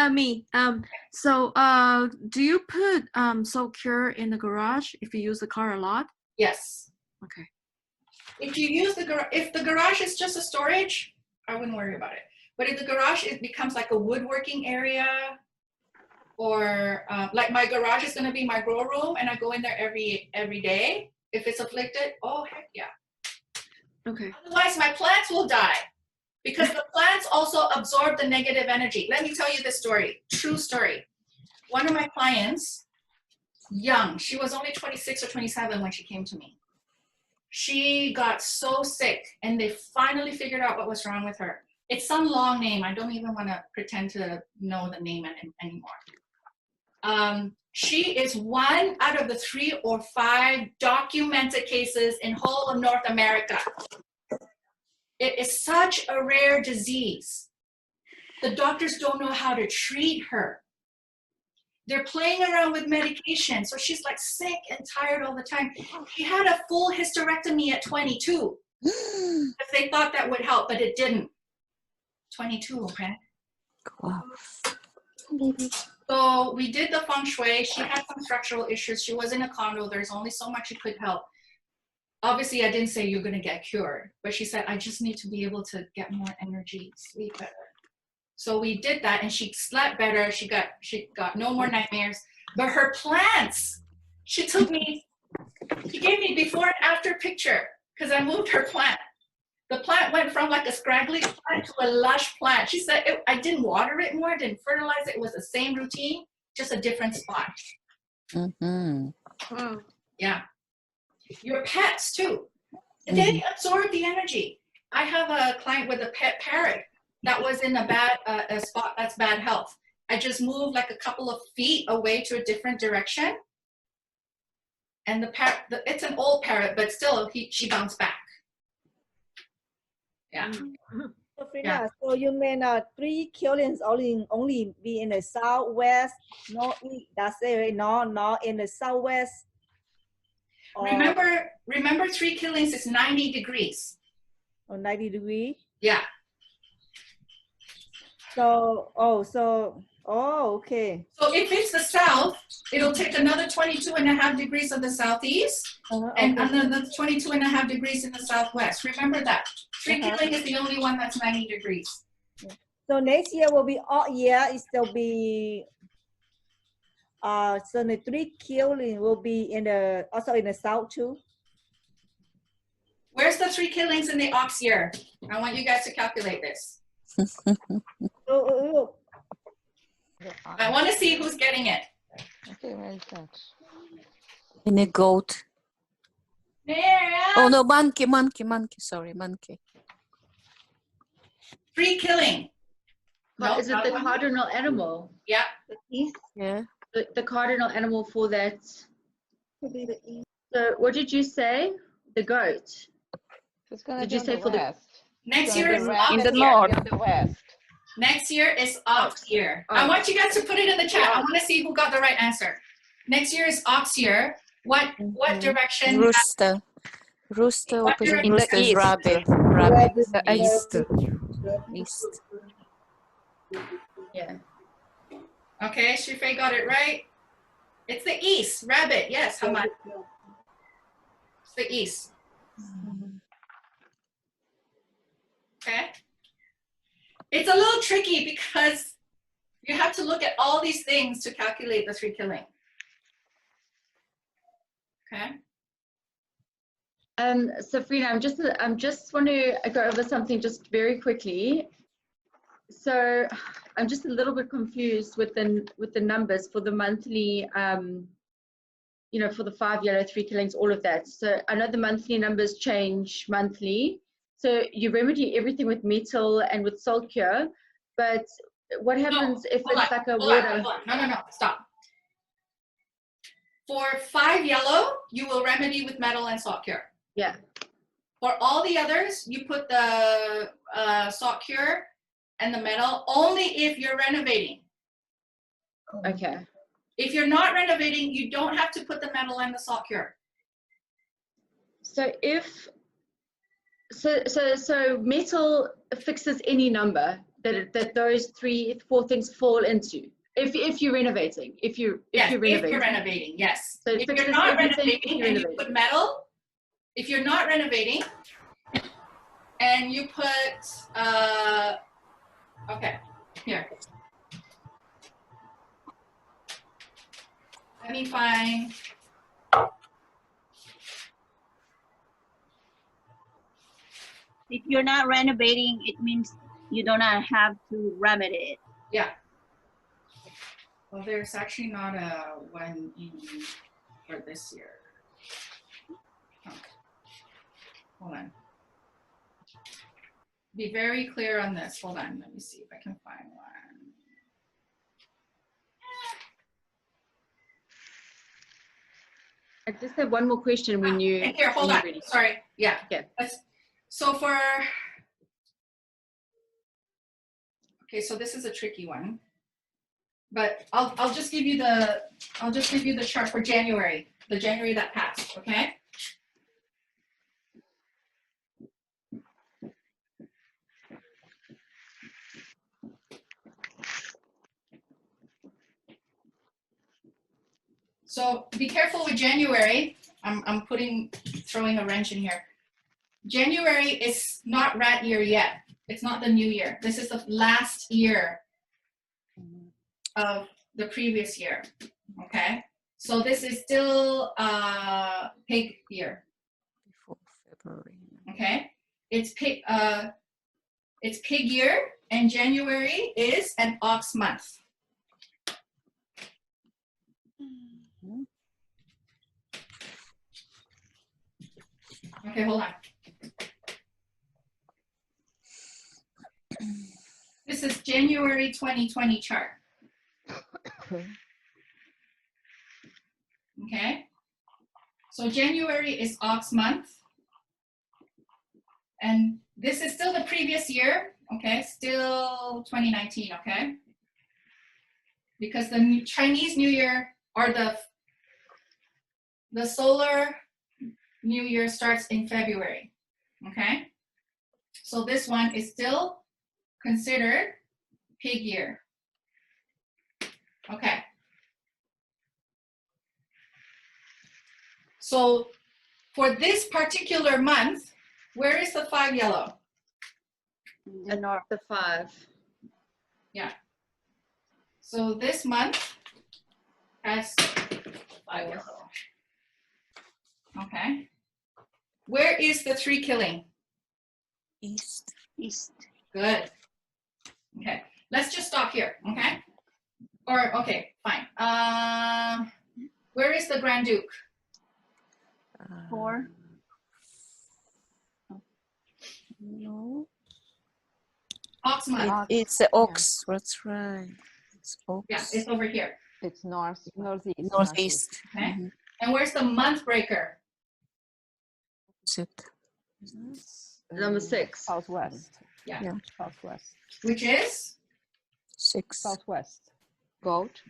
Me. So, do you put salt cure in the garage if you use the car a lot? Yes. Okay. If you use if the garage is just a storage, I wouldn't worry about it. But if the garage it becomes like a woodworking area, or like my garage is going to be my grow room, and I go in there every day. If it's afflicted, oh heck yeah. Okay. Otherwise, my plants will die because the plants also absorb the negative energy. Let me tell you this story. True story. One of my clients, young, she was only 26 or 27 when she came to me. She got so sick, and they finally figured out what was wrong with her. It's some long name. I don't even want to pretend to know the name anymore. She is one out of the 3 or 5 documented cases in whole of North America. It is such a rare disease. The doctors don't know how to treat her. They're playing around with medication, so she's like sick and tired all the time. She had a full hysterectomy at 22 because they thought that would help, but it didn't. 22, okay? Wow. So we did the feng shui. She had some structural issues. She was in a condo. There's only so much you could help. Obviously, I didn't say you're going to get cured, but she said, I just need to be able to get more energy, sleep better. So we did that, and she slept better. She got no more nightmares. But her plants, she gave me before and after picture because I moved her plant. The plant went from like a scraggly plant to a lush plant. She said, I didn't water it more, didn't fertilize it. It was the same routine, just a different spot. Mm-hmm. Wow. Yeah. Your pets too. They absorb the energy. I have a client with a pet parrot that was in a spot that's bad health. I just moved like a couple of feet away to a different direction. And the parrot, it's an old parrot, but still she bounced back. Yeah. So, Frida, so you mean 3 killings only be in the southwest, no east, that's it, right? No, in the southwest. Remember 3 killings is 90 degrees. Oh, 90 degrees? Yeah. So, okay. So if it's the south, it'll take another 22.5 degrees of the southeast and another 22.5 degrees in the southwest. Remember that. 3 killing is the only one that's 90 degrees. So next year will be all year. It still be so the 3 killing will be also in the south too. Where's the 3 killings in the ox year? I want you guys to calculate this. I want to see who's getting it. Okay, where is that? In a goat. Miriam! Oh no, monkey, sorry, monkey. 3 killing. No, is it the cardinal animal? Yeah. Yeah. The cardinal animal for that. So what did you say? The goat. It's gonna Did be you say for west. Next year is ox in the year. north. In the west. Next year is ox year. I want you guys to put it in the chat. I want to see who got the right answer. Next year is ox year. What direction? Rooster. Rooster What opposite direction? rooster is east. rabbit. East. Yeah. Okay, Shifei got it right. It's the east. Rabbit. Yes, Hamad. It's the east. Okay. It's a little tricky because you have to look at all these things to calculate the 3 killing. Okay. Sabrina, I'm just want to go over something just very quickly. So I'm just a little bit confused with the numbers for the monthly, for the 5 yellow, 3 killings, all of that. So I know the monthly numbers change monthly. So you remedy everything with metal and with salt cure, but what happens if it's like a water? No, stop. For 5 yellow, you will remedy with metal and salt cure. Yeah. For all the others, you put the salt cure and the metal only if you're renovating. Okay. If you're not renovating, you don't have to put the metal and the salt cure. So so metal fixes any number that those 4 things fall into? If you're renovating, if you're renovating, yes. So if you're fixes not everything if renovating you're and you renovating. put metal, if you're not renovating and you put, okay, here. Let me find. If you're not renovating, it means you do not have to remedy it. Yeah. Well, there's actually not a one in for this year. Oh. Hold on. Be very clear on this. Hold on. Let me see if I can find one. I just have one more question when you. And here, hold on. Ready. Sorry. Yeah. Okay. So this is a tricky one, but I'll just give you the chart for January, the January that passed. Okay. So be careful with January. I'm throwing a wrench in here. January is not rat year yet. It's not the new year. This is the last year of the previous year. Okay. So this is still pig year. Before February. Okay. It's pig year, and January is an ox month. Okay, hold on. This is January 2020 chart. Okay. So January is ox month. And this is still the previous year. Okay, still 2019. Okay. Because the Chinese New Year or the solar New Year starts in February. Okay. So this one is still considered pig year. Okay. So for this particular month, where is the 5 yellow? At the 5. Yeah. So this month has 5 yellow. Okay. Where is the 3 killing? East. East. Good. Okay. Let's just stop here. Okay. Or okay, fine. Where is the Grand Duke? 4. No. Ox month. It's the ox. That's right. It's ox. Yeah, it's over here. It's northeast. Northeast. Okay. And where's the month breaker? Opposite. Number 6. Southwest. Yeah. Yeah. Southwest. Which is 6. Southwest. Goat.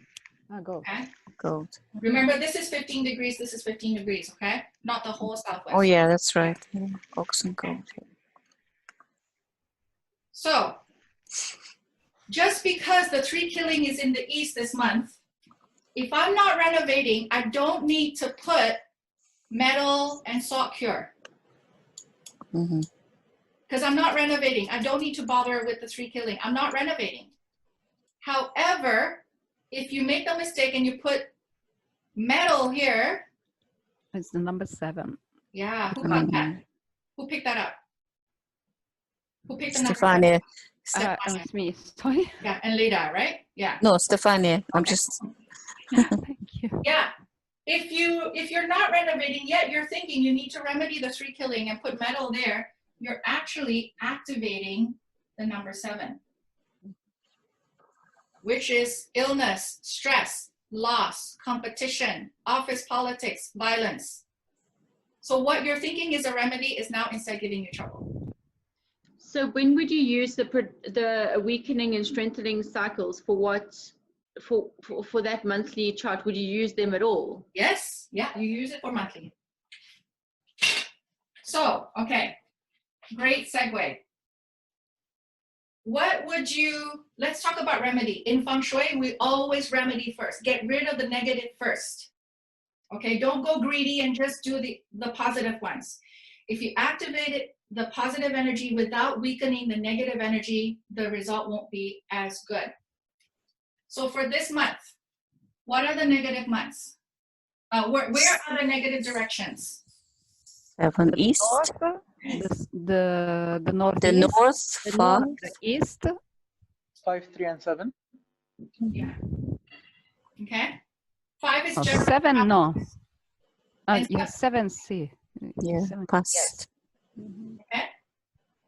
Goat. okay. Goat. Remember, this is 15 degrees. This is 15 degrees. Okay, not the whole southwest. Oh yeah, that's right. Yeah. Ox and goat. So, just because the 3 killing is in the east this month, if I'm not renovating, I don't need to put metal and salt cure. Mm-hmm. Because I'm not renovating. I don't need to bother with the 3 killing. I'm not renovating. However, if you make a mistake and you put metal here, It's the number 7. yeah, who got that? Who picked that up? Who picked the number? Stefania. Stefania. Me. Sorry. Yeah, and Leda, right? Yeah. No, Stefania. I'm Okay. just. Thank you. Yeah. If you're not renovating yet, you're thinking you need to remedy the 3 killing and put metal there, you're actually activating the number 7, which is illness, stress, loss, competition, office politics, violence. So what you're thinking is a remedy is now instead giving you trouble. So when would you use the weakening and strengthening cycles for what for that monthly chart? Would you use them at all? Yes, yeah, you use it for monthly. So, okay, great segue. what would you, let's talk about remedy. In feng shui, we always remedy first. Get rid of the negative first. Okay, don't go greedy and just do the positive ones. If you activate the positive energy without weakening the negative energy, the result won't be as good. So for this month, what are the negative months? Where are the negative directions? 7 east, North, the northeast, the north, the 5, northeast, 5, 3, and 7. Yeah. Okay. 5 is oh, general. 7, no. And Yeah, 7C. yeah, 7. past. Okay.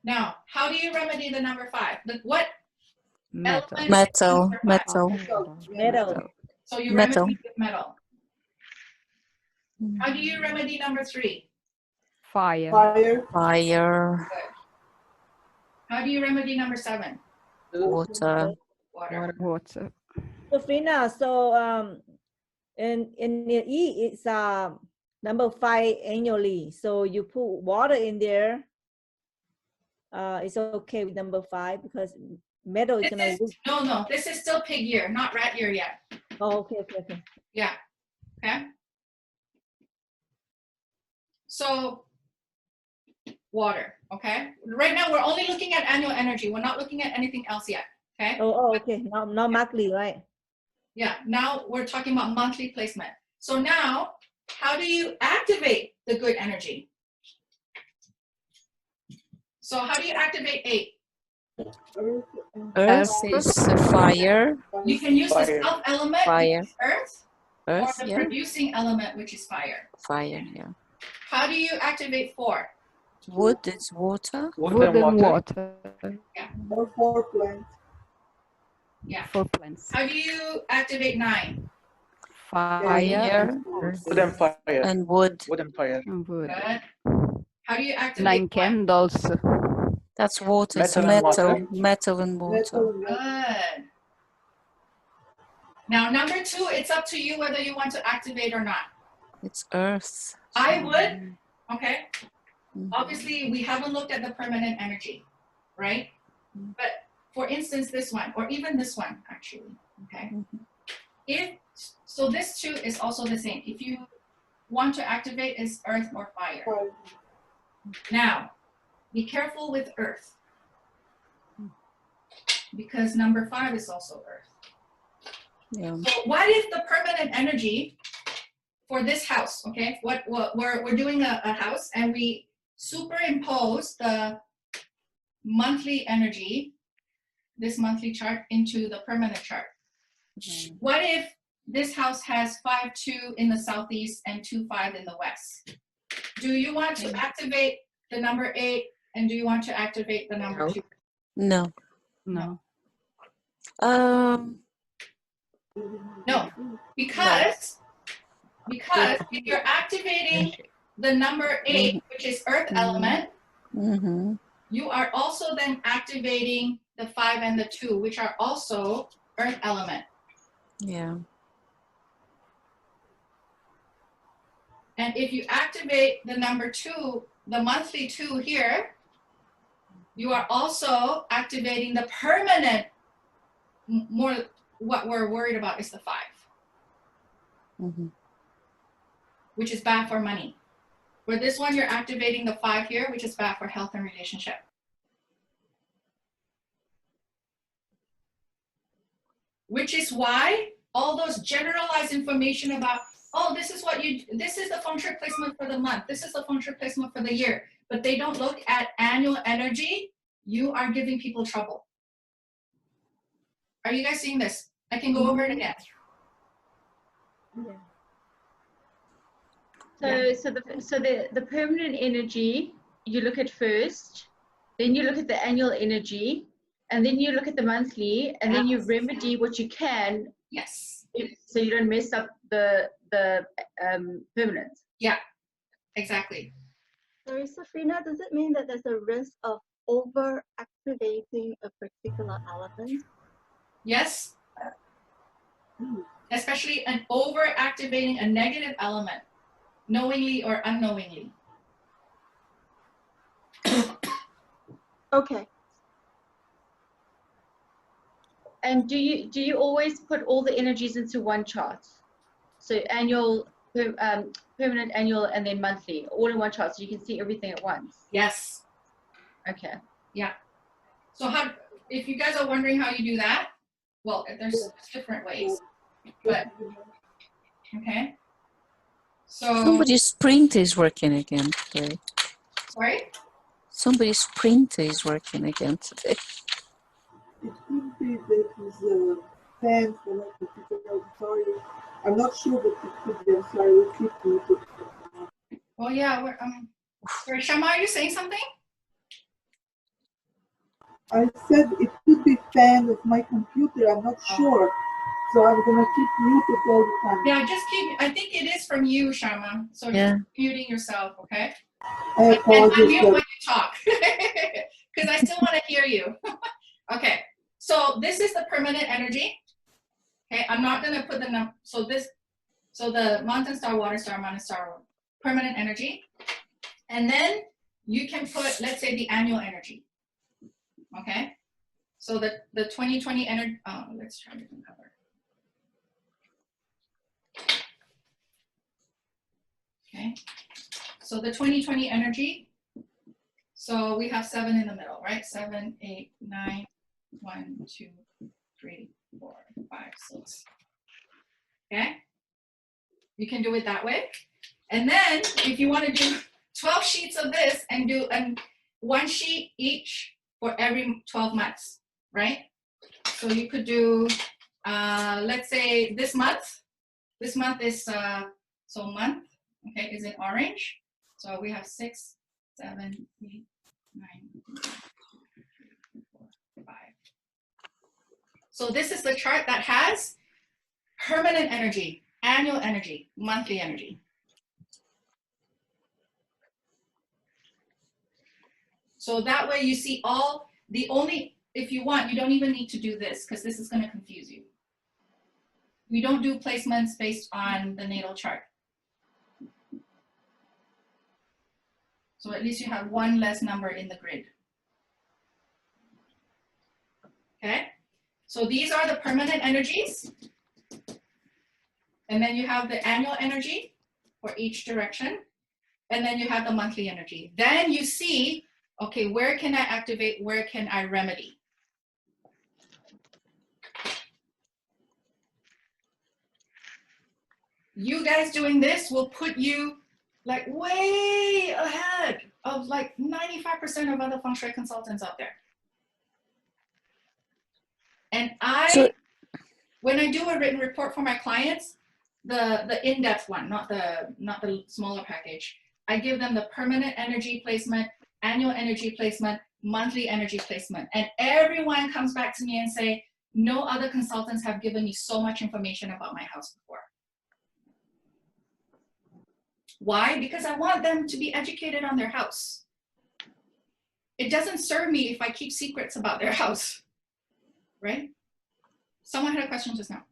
Now, how do you remedy the number 5? What Metal. element is Metal, number 5? metal, Metal. So you metal. remedy with metal. How do you remedy number 3? Fire. Fire, How do you remedy number 7? water, Water. Water. So Fina, so in the E it's number 5 annually. So you put water in there. It's okay with number 5 because metal is gonna. No, this is still pig year, not rat year yet. Oh, okay. Yeah. Okay. So water. Okay. Right now we're only looking at annual energy. We're not looking at anything else yet. Okay. Oh, okay. Not monthly, right? Yeah. Now we're talking about monthly placement. So now, how do you activate the good energy? So how do you activate 8? earth is fire, You can use the Fire. self element, Fire. which is earth, or earth, the yeah, producing element, which is fire. fire, yeah. How do you activate 4? Wood is water, Wood and water. Yeah. For plants. How do you activate 9? Fire fire, Wood and fire. and wood. Wood and fire. and wood. Good. How do you activate 9 1? candles. That's water, it's Metal and metal, water. metal and water. Good. Now, number 2, it's up to you whether you want to activate or not. It's earth. I would, okay? Mhm. Obviously, we haven't looked at the permanent energy, right? But for instance, this one, or even this one, actually, okay? So this 2 is also the same. If you want to activate, is earth or fire. Now, be careful with earth. Because number 5 is also earth. Yeah. So what if the permanent energy for this house, okay? What we're doing a house and we superimpose the monthly energy, this monthly chart, into the permanent chart. What if this house has 5-2 in the southeast and 2-5 in the west? Do you want to activate the number 8 and do you want to activate the number No. 2? No. No. No, because if you're activating the number 8, which is earth element, Mm-hmm. you are also then activating the 5 and the 2, which are also earth element. Yeah. And if you activate the number 2, the monthly 2 here, you are also activating the permanent. More what we're worried about is the 5, Mm-hmm. which is bad for money. For this one, you're activating the 5 here, which is bad for health and relationship. Which is why all those generalized information about, oh, this is the feng shui placement for the month, this is the feng shui placement for the year, but they don't look at annual energy, you are giving people trouble. Are you guys seeing this? I can go over it again. So the permanent energy you look at first, then you look at the annual energy, and then you look at the monthly, and then you remedy what you can, Yes. so you don't mess up the permanent. Yeah, exactly. Sorry, Safina, does it mean that there's a risk of over activating a particular element? Yes. Especially an over activating a negative element, knowingly or unknowingly. Okay. And do you always put all the energies into one chart? So annual, permanent, annual, and then monthly, all in one chart, so you can see everything at once. Yes. Okay. Yeah. So how, if you guys are wondering how you do that, well, there's different ways, but okay. So Somebody's printer is working again today. sorry. Somebody's printer is working again today. It could be that is a fan for my computer. I'm sorry. I'm not sure, but it could be. I'm sorry. We'll keep muted. Well, yeah. We're sorry, Shama, are you saying something? I said it could be fan of my computer. I'm not sure. So I'm gonna keep muted all the time. Yeah, just keep. I think it is from you, Shama. So Yeah. just muting yourself, okay? I And apologize. unmute but- when you talk, because I still want to hear you. Okay. So this is the permanent energy. Okay, I'm not gonna put the number. So the mountain star, water star, mountain star, permanent energy, and then you can put, let's say, the annual energy. Okay. So the 2020 energy. Let's try a different color. Okay. So the 2020 energy. So we have 7 in the middle, right? 7, 8, 9, 1, 2, 3, 4, 5, 6. Okay. You can do it that way. And then if you want to do 12 sheets of this and do one sheet each for every 12 months, right? So you could do, let's say this month is, so month, okay, is in orange. So we have 6, 7, 8, 9, 4, 5. So this is the chart that has permanent energy, annual energy, monthly energy. So that way you see all the only, if you want, you don't even need to do this because this is going to confuse you. We don't do placements based on the natal chart. So at least you have one less number in the grid. Okay, so these are the permanent energies. And then you have the annual energy for each direction. And then you have the monthly energy. Then you see, okay, where can I activate? Where can I remedy? You guys doing this will put you like way ahead of like 95% of other feng shui consultants out there. And when I do a written report for my clients, the in-depth one, not the smaller package, I give them the permanent energy placement, annual energy placement, monthly energy placement. And everyone comes back to me and say, no other consultants have given me so much information about my house before. Why? Because I want them to be educated on their house. It doesn't serve me if I keep secrets about their house, right? Someone had a question just now.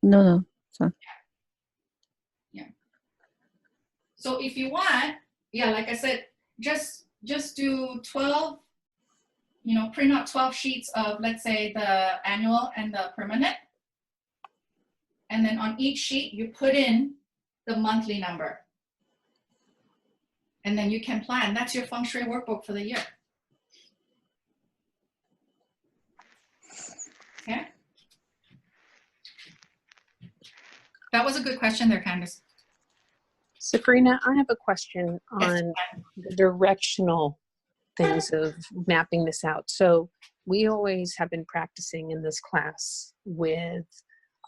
No. Sorry. Yeah. So if you want, yeah, like I said, just do 12, print out 12 sheets of, let's say, the annual and the permanent. And then on each sheet, you put in the monthly number. And then you can plan. That's your feng shui workbook for the year. Okay. That was a good question there, Candice. Sabrina, I have a question Yes. on the directional things of mapping this out. So we always have been practicing in this class with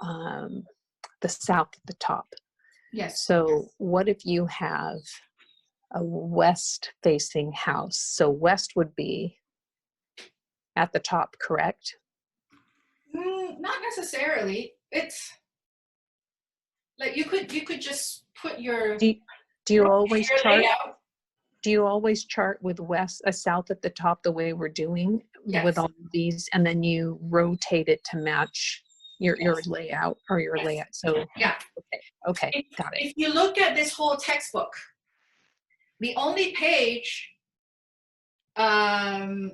the south at the top. Yes. So what if you have a west facing house? So west would be at the top, correct? Not necessarily. It's like you could just put your Do you always your chart? layout. Do you always chart with west, a south at the top, the way we're doing Yes. with all of these, and then you rotate it to match your layout or your Yes. layout? So Yeah. okay, got it. If you look at this whole textbook, the only page that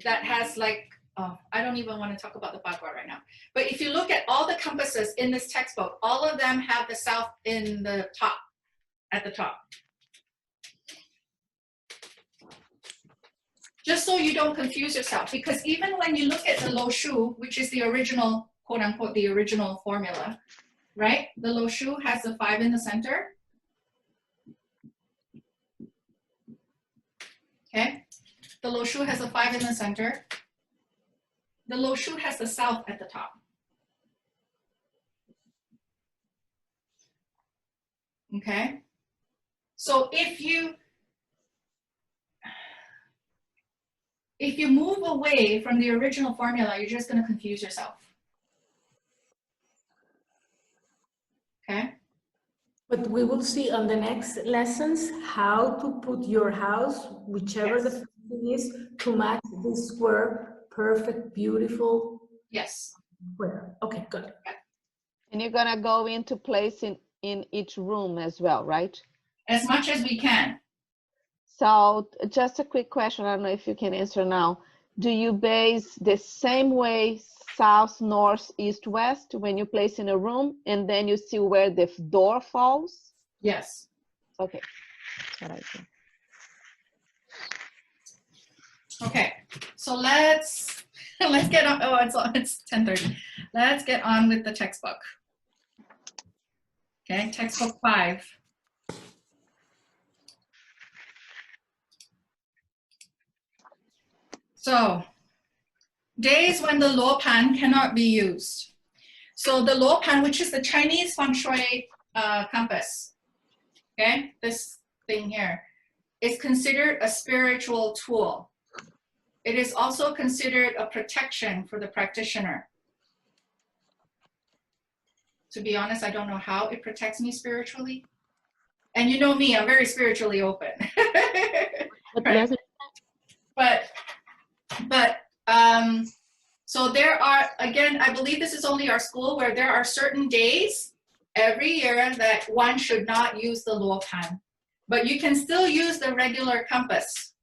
has like oh, I don't even want to talk about the bagua right now. But if you look at all the compasses in this textbook, all of them have the south in the top, at the top. Just so you don't confuse yourself, because even when you look at the lo shu, which is the original, quote unquote, the original formula, right? The lo shu has the 5 in the center. Okay, the lo shu has a 5 in the center. The lo shu has the south at the top. Okay, so if you move away from the original formula, you're just going to confuse yourself. Okay. But we will see on the next lessons how to put your house, whichever the thing is, to match this square, perfect, beautiful Yes. square. Okay, good. And you're gonna go into place in each room as well, right? As much as we can. So just a quick question, I don't know if you can answer now. Do you base the same way south, north, east, west when you place in a room, and then you see where the door falls? Yes. Okay. That's what I do. Okay, so let's get on. Oh, it's 10:30. Let's get on with the textbook. Okay, textbook 5. So, days when the luo pan cannot be used. So the luo pan, which is the Chinese feng shui compass, okay, this thing here, is considered a spiritual tool. It is also considered a protection for the practitioner. To be honest, I don't know how it protects me spiritually. And you know me, I'm very spiritually open. Right? But so there are, again, I believe this is only our school, where there are certain days every year that one should not use the luo pan, but you can still use the regular compass.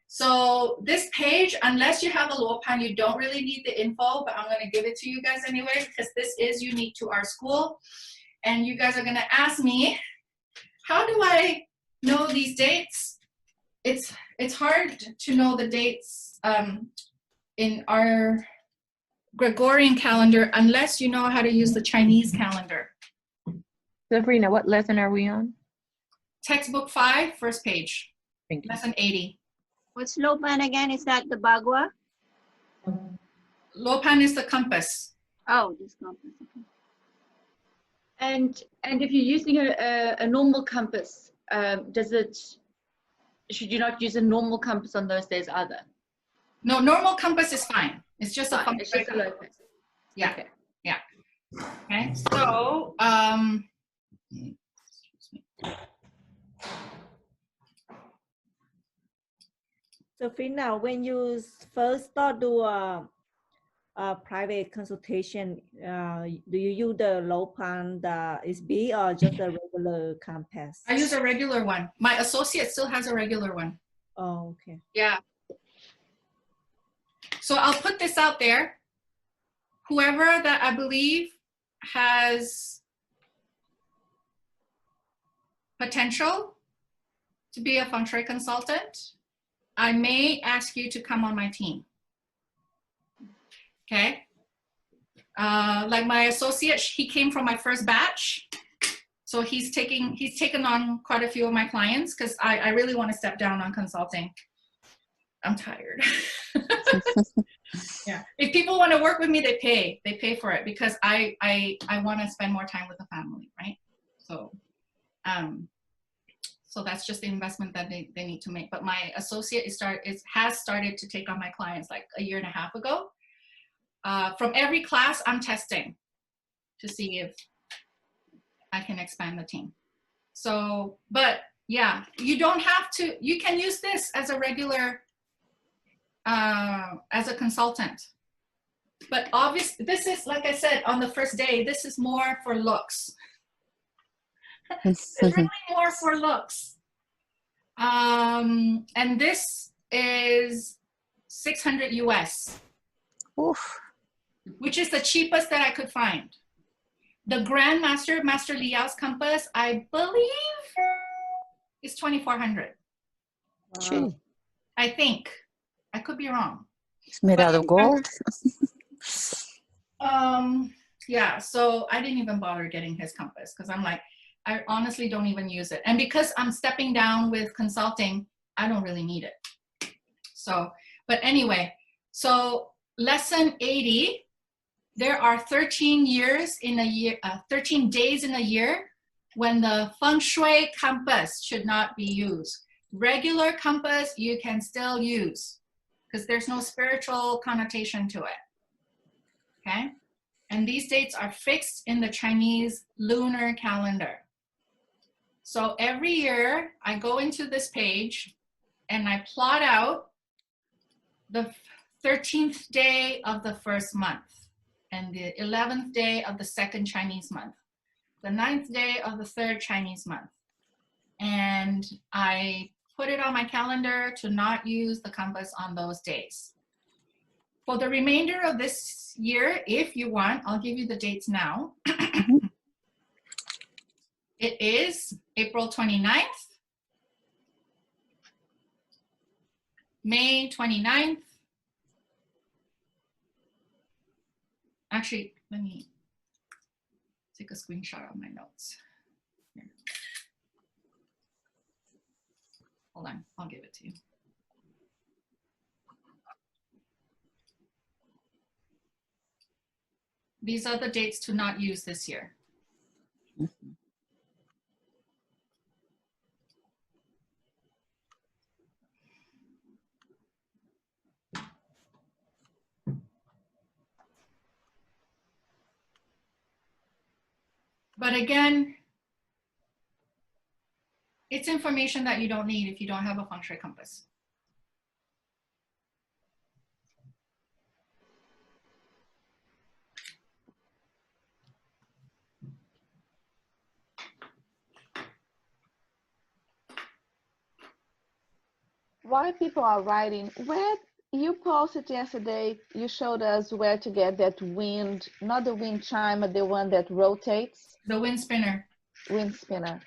So this page, unless you have a luo pan, you don't really need the info, but I'm going to give it to you guys anyway, because this is unique to our school. And you guys are going to ask me, how do I know these dates? It's hard to know the dates in our Gregorian calendar unless you know how to use the Chinese calendar. Sabrina, what lesson are we on? Textbook 5, first page. Thank you. Lesson 80. What's Lopan again? Is that the bagua? Lopan is the compass. Oh, this compass. Okay. And if you're using a normal compass, should you not use a normal compass on those days either? No, normal compass is fine. It's just Fine. a feng It's shui just a compass. locus. Yeah. Okay. Yeah. Okay. So So Fina, when you first start do a private consultation, do you use the Lopan, the SB, or just a regular compass? I use a regular one. My associate still has a regular one. Oh, okay. Yeah. So I'll put this out there. Whoever that I believe has potential to be a feng shui consultant, I may ask you to come on my team. Okay. Like my associate, he came from my first batch. So he's taken on quite a few of my clients because I really want to step down on consulting. I'm tired. Yeah. If people want to work with me, they pay for it because I want to spend more time with the family, right? So, so that's just the investment that they need to make. But my associate has started to take on my clients like a year and a half ago. From every class, I'm testing to see if I can expand the team. So, but yeah, you don't have to, you can use this as a regular, as a consultant. But obviously, this is, like I said, on the first day, this is more for looks. It's really more for looks. And this is 600 US, Oof. which is the cheapest that I could find. The Grandmaster, Master Liao's compass, I believe is 2,400. Gee, I think. I could be wrong. it's made out of gold. Yeah, so I didn't even bother getting his compass because I'm like, I honestly don't even use it. And because I'm stepping down with consulting, I don't really need it. So, but anyway, so lesson 80, there are 13 years in a year, 13 days in a year when the feng shui compass should not be used. Regular compass you can still use because there's no spiritual connotation to it. Okay? And these dates are fixed in the Chinese lunar calendar. So every year I go into this page and I plot out the 13th day of the first month and the 11th day of the second Chinese month, the 9th day of the third Chinese month. And I put it on my calendar to not use the compass on those days. For the remainder of this year, if you want, I'll give you the dates now. It is April 29th, May 29th. Actually, let me take a screenshot of my notes. Here. Hold on, I'll give it to you. These are the dates to not use this year. But again, it's information that you don't need if you don't have a feng shui compass. While people are writing, where you posted yesterday, you showed us where to get that wind, not the wind chime, but the one that rotates. The wind spinner. Wind spinner.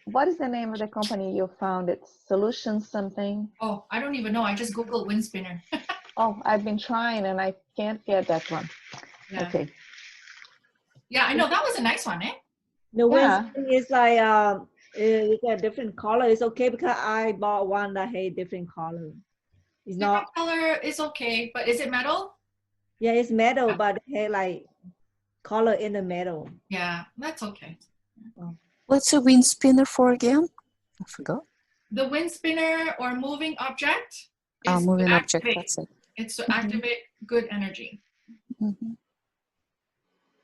What is the name of the company you found it? Solution something? Oh, I don't even know. I just Googled wind spinner. Oh, I've been trying and I can't get that one. Yeah. Okay. Yeah, I know. That was a nice one, eh? The Yeah. wind spinner is like it's a different color. It's okay because I bought one that had different color. It's Different not. color is okay, but is it metal? Yeah, it's metal, but it had like color in the metal. Yeah, that's okay. What's a wind spinner for again? I forgot. The wind spinner or moving object is Moving to object, activate. that's it. It's to activate good energy.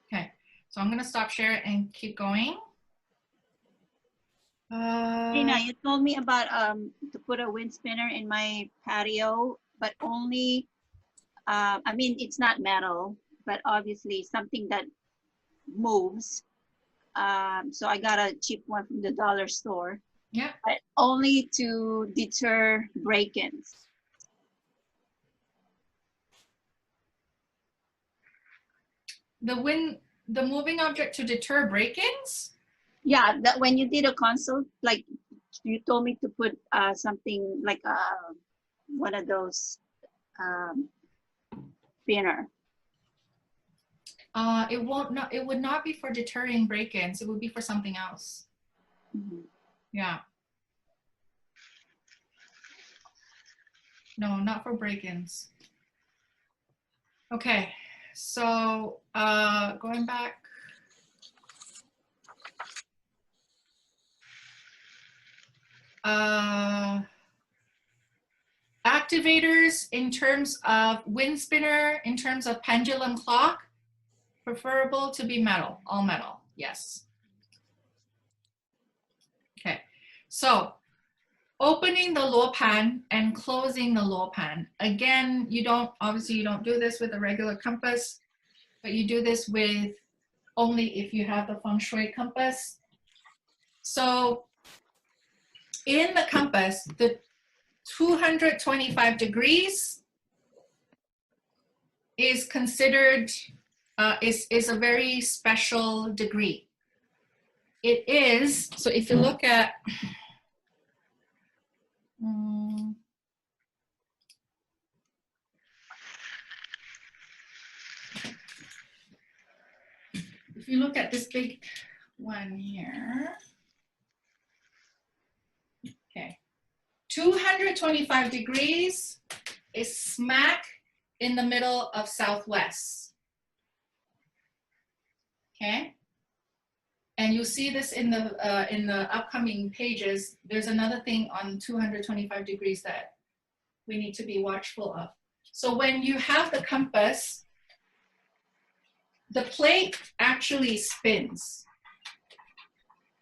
Okay, so I'm gonna stop share and keep going. Tina, you told me about to put a wind spinner in my patio, but only I mean it's not metal, but obviously something that moves. So I got a cheap one from the dollar store. Yeah. But only to deter break-ins. The moving object to deter break-ins? Yeah, that when you did a consult, like you told me to put something like one of those spinner. It would not be for deterring break-ins. It would be for something else. Yeah. No, not for break-ins. Okay, so going back. Activators in terms of wind spinner, in terms of pendulum clock, preferable to be metal, all metal, yes. Okay, so opening the luo pan and closing the luo pan. Again, obviously you don't do this with a regular compass, but you do this with only if you have the feng shui compass. So in the compass, 225 degrees is considered, is a very special degree. It is, so if you look at, if you look at this big one here, okay, 225 degrees is smack in the middle of southwest. Okay, and you'll see this in the upcoming pages. There's another thing on 225 degrees that we need to be watchful of. So when you have the compass, the plate actually spins.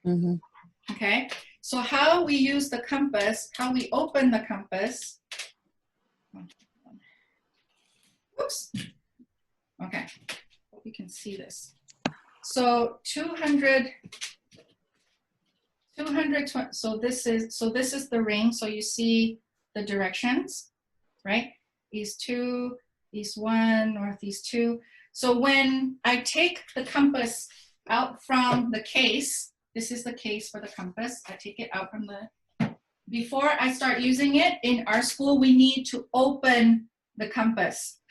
Mm-hmm. Okay, so how we use the compass, how we open the compass. Oops. Okay, hope you can see this. So 200, so this is the ring. So you see the directions, right? East 2, East 1, North East 2. So when I take the compass out from the case, this is the case for the compass. I take it out from the, before I start using it in our school, we need to open the compass.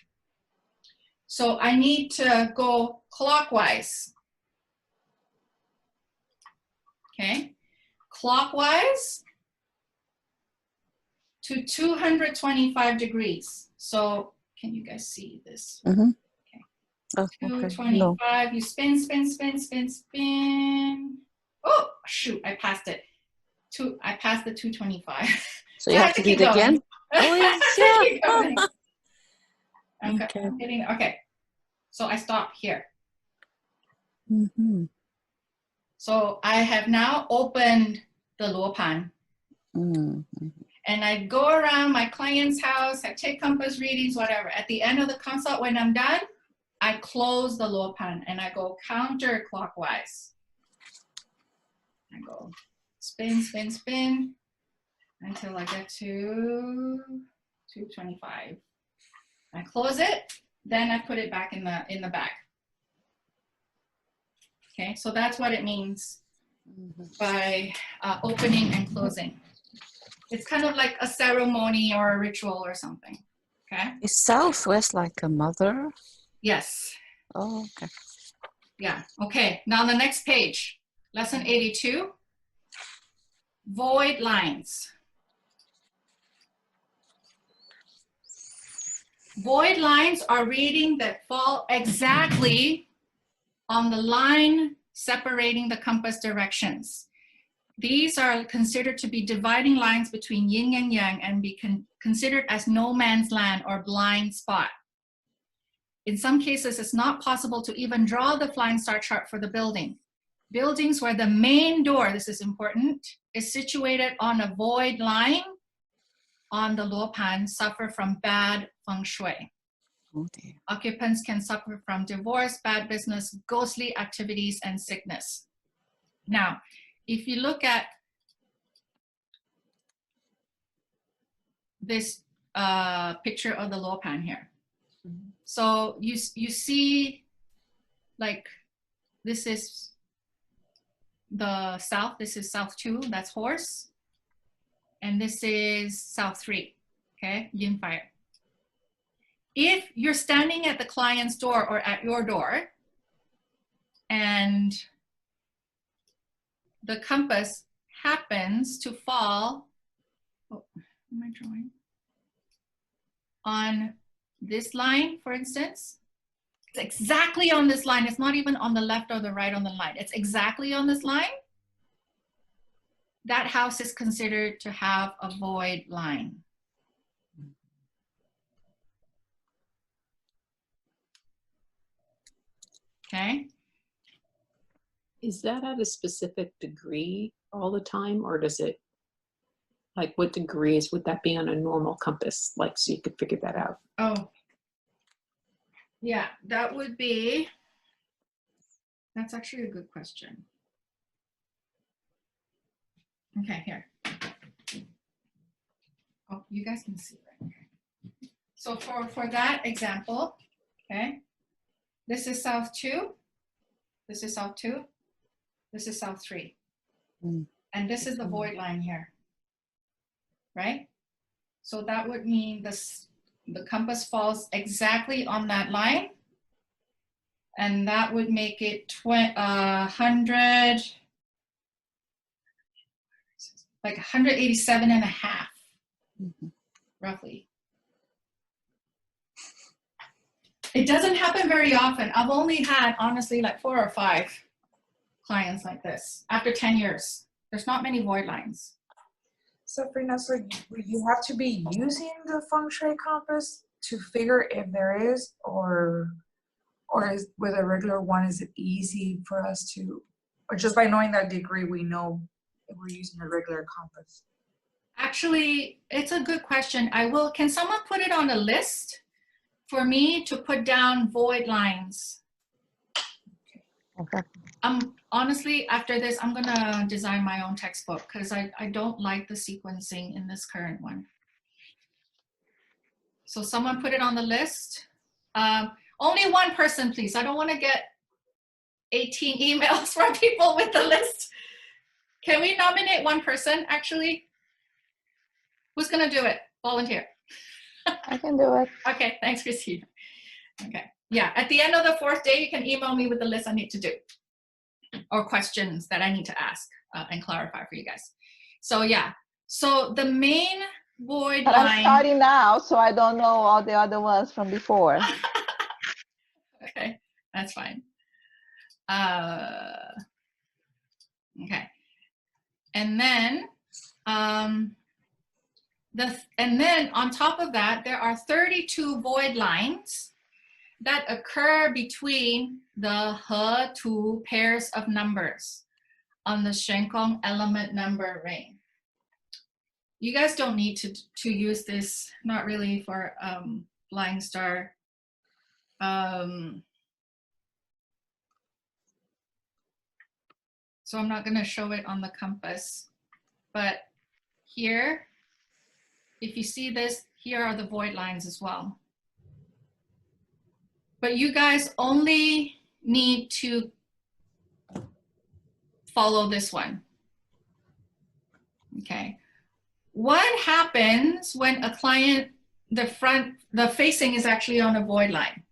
So I need to go clockwise. Okay, clockwise to 225 degrees. So can you guys see this? Mm-hmm. Okay. Oh, okay. 225, No. you spin, spin, spin, spin, spin. Oh, shoot, I passed it. I passed the 225. So you have to do it again? Oh, yes, yeah. Okay, I'm getting, okay. So I stop here. Mm-hmm. So I have now opened the luopan. Mm-hmm. And I go around my client's house, I take compass readings, whatever. At the end of the consult, when I'm done, I close the luopan and I go counterclockwise. I go spin, spin, spin until I get to 225. I close it, then I put it back in the bag. Okay, so that's what it means by opening and closing. It's kind of like a ceremony or a ritual or something. Okay. Is Southwest like a mother? Yes. Oh, okay. Yeah. Okay. Now the next page, lesson 82. Void lines. Void lines are readings that fall exactly on the line separating the compass directions. These are considered to be dividing lines between yin and yang and be considered as no man's land or blind spot. In some cases, it's not possible to even draw the flying star chart for the building. Buildings where the main door, this is important, is situated on a void line on the luopan suffer from bad feng shui. Okay. Occupants can suffer from divorce, bad business, ghostly activities, and sickness. Now, if you look at this picture of the luopan here, so you see, like, this is the south, this is south 2, that's horse, and this is south 3, okay, yin fire. If you're standing at the client's door or at your door, and the compass happens to fall, oh, am I drawing? On this line, for instance, it's exactly on this line. It's not even on the left or the right on the line. It's exactly on this line. That house is considered to have a void line. Okay. Is that at a specific degree all the time, or does it, like, what degrees would that be on a normal compass? Like, so you could figure that out. Oh, yeah, that would be, that's actually a good question. Okay, here. Oh, you guys can see right here. So for that example, okay, this is south 2, this is south 2, this is south 3. And this is the void line here, right? So that would mean the compass falls exactly on that line. And that would make it 100, like 187 and a half, roughly. It doesn't happen very often. I've only had, honestly, like 4 or 5 clients like this after 10 years. There's not many void lines. So Frina, so you have to be using the feng shui compass to figure if there is, or is with a regular one, is it easy for us to, or just by knowing that degree, we know if we're using a regular compass? Actually, it's a good question. Can someone put it on a list for me to put down void lines? Okay. Honestly, after this, I'm gonna design my own textbook because I don't like the sequencing in this current one. So someone put it on the list. Only one person, please. I don't want to get 18 emails from people with the list. Can we nominate one person, actually? Who's going to do it? Volunteer. I can do it. Okay, thanks, Christina. Okay, yeah, at the end of the 4th day, you can email me with the list I need to do or questions that I need to ask and clarify for you guys. So yeah, so the main void but line. I'm starting now, so I don't know all the other ones from before. Okay, that's fine. Okay, and then on top of that, there are 32 void lines that occur between the He two pairs of numbers on the Shenkong element number ring. You guys don't need to use this, not really for Flying Star. So I'm not going to show it on the compass, but here, if you see this, here are the void lines as well. But you guys only need to follow this one. Okay. What happens when a client, the facing is actually on a void line?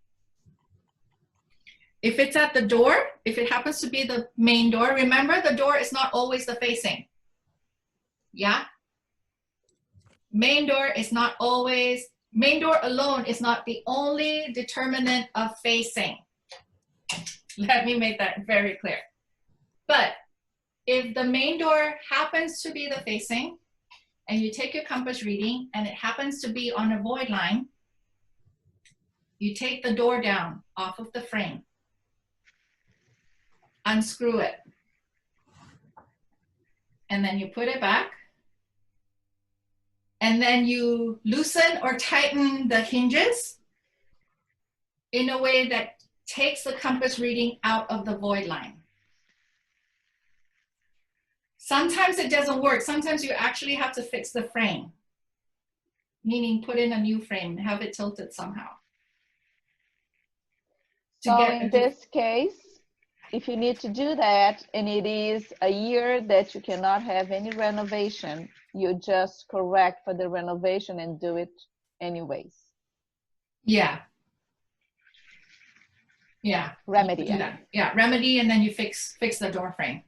If it's at the door, if it happens to be the main door, remember the door is not always the facing. Yeah? Main door is not always, main door alone is not the only determinant of facing. Let me make that very clear. But if the main door happens to be the facing, and you take your compass reading and it happens to be on a void line, you take the door down off of the frame, unscrew it, and then you put it back, and then you loosen or tighten the hinges in a way that takes the compass reading out of the void line. Sometimes it doesn't work. Sometimes you actually have to fix the frame, meaning put in a new frame, have it tilted somehow. So in this case, if you need to do that and it is a year that you cannot have any renovation, you just correct for the renovation and do it anyways. Yeah. Yeah. Remedy. Do that. Yeah, remedy, and then you fix the door frame.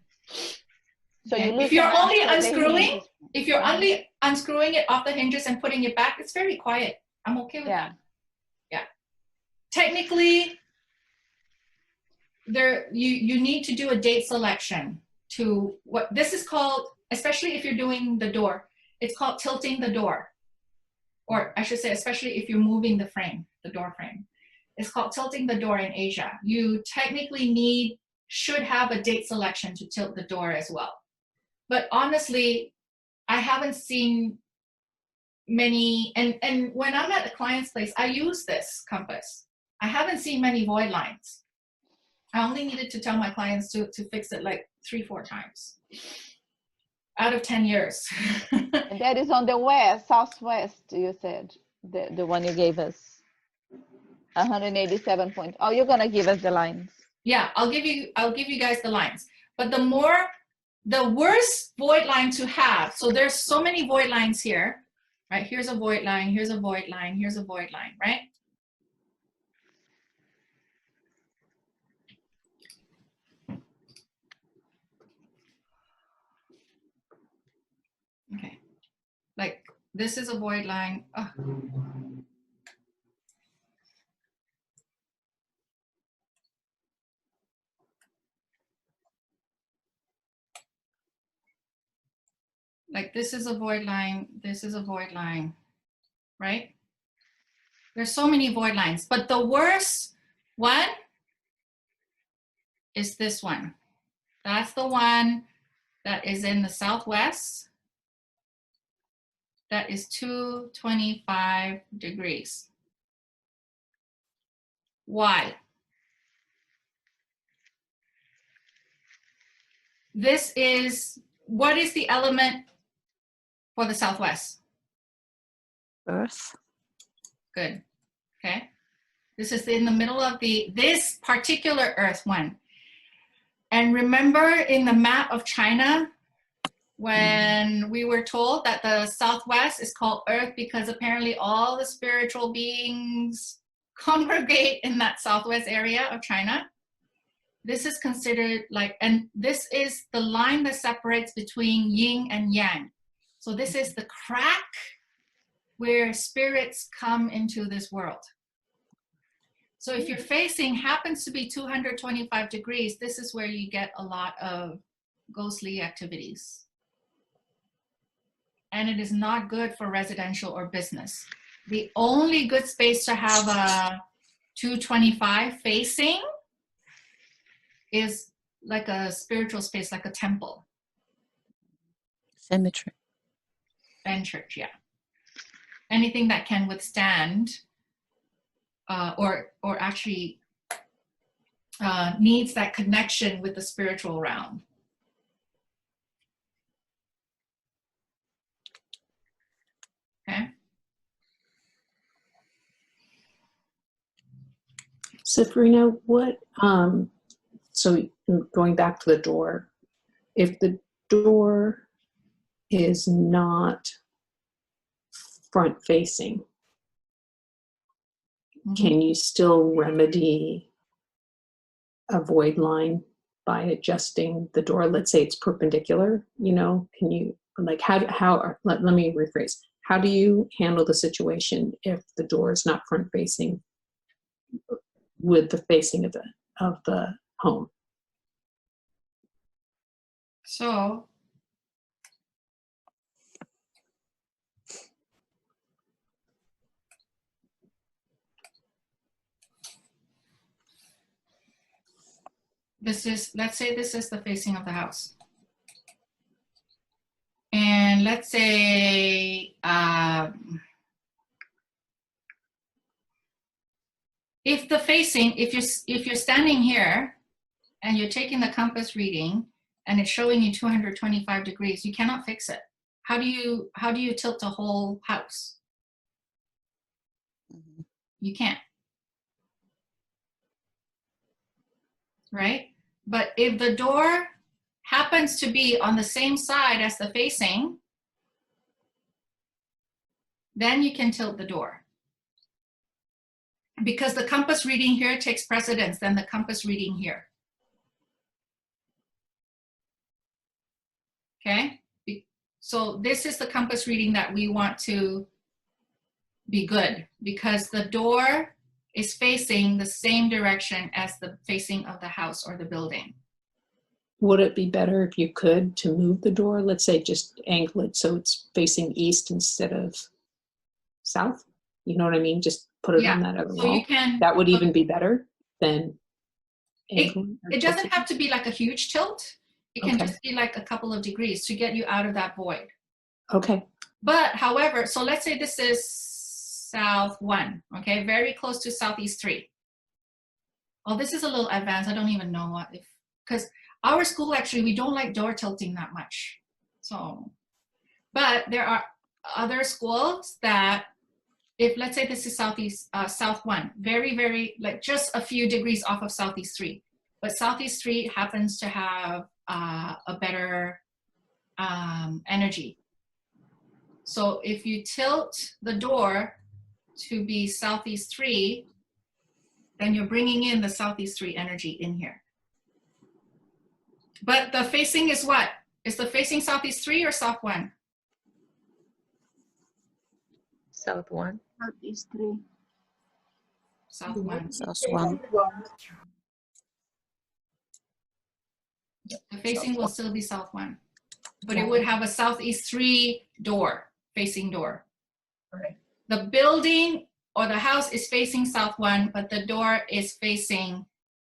So okay. you If you're only unscrewing it off the hinges and putting it back, it's very quiet. I'm okay with that. Yeah. Technically, you need to do a date selection to what this is called, especially if you're doing the door. It's called tilting the door, or I should say, especially if you're moving the frame, the door frame. It's called tilting the door in Asia. You technically should have a date selection to tilt the door as well. But honestly, I haven't seen many, and when I'm at the client's place, I use this compass. I haven't seen many void lines. I only needed to tell my clients to fix it like 3-4 times. out of 10 years. And that is on the west, southwest, you said, the one you gave us. 187 point. Oh, you're gonna give us the lines. Yeah, I'll give you guys the lines. But the worst void line to have, so there's so many void lines here, right? Here's a void line, here's a void line, here's a void line, right? Okay, like this is a void line. Oh. Like this is a void line, this is a void line, right? There's so many void lines, but the worst one is this one. That's the one that is in the southwest. That is 225 degrees. Why? This is, what is the element for the southwest? Earth. Good. Okay. This is in the middle of this particular Earth one. And remember in the map of China, when we were told that the southwest is called Earth because apparently all the spiritual beings congregate in that southwest area of China. This is considered like, and this is the line that separates between yin and yang. So this is the crack where spirits come into this world. So if your facing happens to be 225 degrees, this is where you get a lot of ghostly activities. And it is not good for residential or business. The only good space to have a 225 facing is like a spiritual space, like a temple. Cemetery. And church, yeah. Anything that can withstand or actually needs that connection with the spiritual realm. Okay. Sabrina, what, so going back to the door, if the door is not front facing, can you still remedy a void line by adjusting the door? Let's say it's perpendicular, you know, can you, like, let me rephrase. How do you handle the situation if the door is not front facing with the facing of the home? So this is, let's say this is the facing of the house. And let's say if the facing, if you're standing here and you're taking the compass reading and it's showing you 225 degrees, you cannot fix it. How do you tilt the whole house? You can't. Right? But if the door happens to be on the same side as the facing, then you can tilt the door. Because the compass reading here takes precedence than the compass reading here. Okay? So this is the compass reading that we want to be good, because the door is facing the same direction as the facing of the house or the building. Would it be better if you could to move the door? Let's say just angle it so it's facing east instead of south. You know what I mean? Just put it on that other so wall. you can, that would even be better than angling. It doesn't have to be like a huge tilt. It can just be like a couple of degrees to get you out of that void. Okay. But however, so let's say this is south 1, okay? Very close to southeast 3. Oh, this is a little advanced. I don't even know what, because our school actually, we don't like door tilting that much. So, but there are other schools that, if let's say this is southeast, south 1, very, very, like just a few degrees off of southeast 3, but southeast 3 happens to have a better energy. So if you tilt the door to be southeast 3, then you're bringing in the southeast 3 energy in here. But the facing is what? Is the facing southeast 3 or south 1? South 1. Southeast 3. South 1. South 1. The facing will still be south 1, but it would have a southeast 3 door, facing door. Right. The building or the house is facing south 1, but the door is facing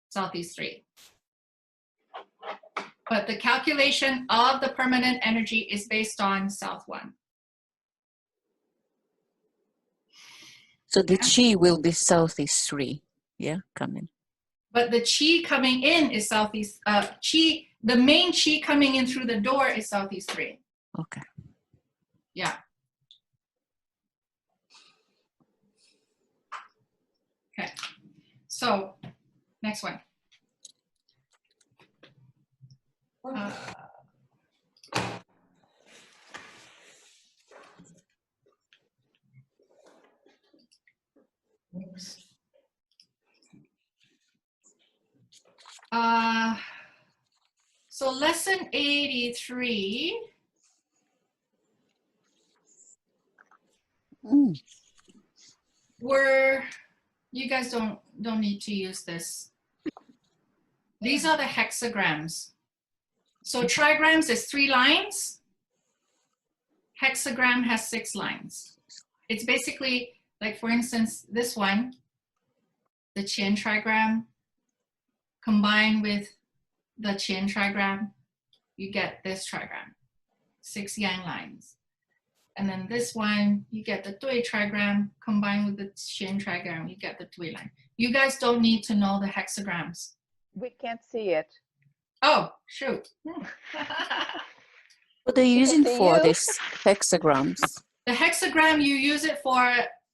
southeast 3. But the calculation of the permanent energy is based on south 1. So the chi will be southeast 3. Yeah, coming. But the chi coming in is southeast, chi, the main chi coming in through the door is southeast 3. Okay. Yeah. Okay. So, next one. So lesson 83. You guys don't need to use this. These are the hexagrams. So trigrams is 3 lines. Hexagram has 6 lines. It's basically like, for instance, this one, the Qian trigram, combined with the Qian trigram, you get this trigram, 6 yang lines. And then this one, you get the Dui trigram, combined with the Qian trigram, you get the Dui line. You guys don't need to know the hexagrams. We can't see it. Oh, shoot. What are you using for these hexagrams? The hexagram, you use it for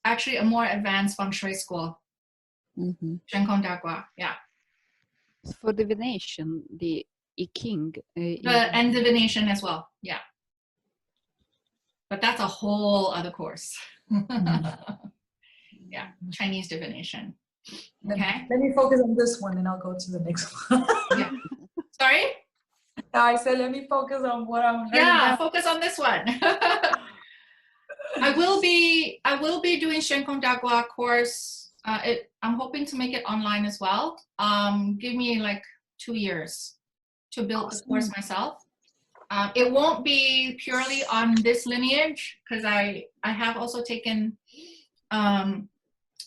actually a more advanced feng shui school. Shenkong Dagua, yeah. For divination, the I Ching. And divination as well, yeah. But that's a whole other course. Yeah, Chinese divination. Okay. Let me focus on this one and I'll go to the next one. Yeah. Sorry? No, I said let me focus on what I'm learning. Yeah, focus on this one. I will be doing Shenkong Dagua course. I'm hoping to make it online as well. Give me like 2 years to build the course myself. It won't be purely on this lineage because I have also taken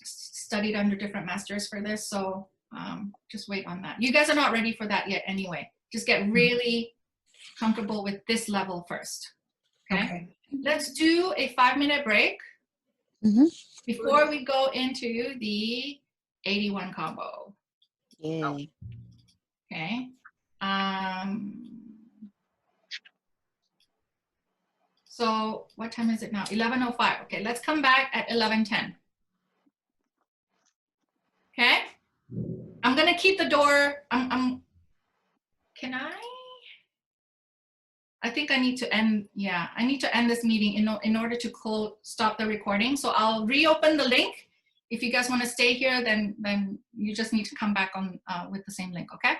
studied under different masters for this, so just wait on that. You guys are not ready for that yet anyway. Just get really comfortable with this level first. Okay. Let's do a 5-minute break before we go into the 81 combo. Yay. Okay. So what time is it now? 11:05. Okay, let's come back at 11:10. Okay. I'm gonna keep the door. Can I? I think I need to end. Yeah, I need to end this meeting in order to stop the recording. So I'll reopen the link. If you guys want to stay here, then you just need to come back on with the same link. Okay.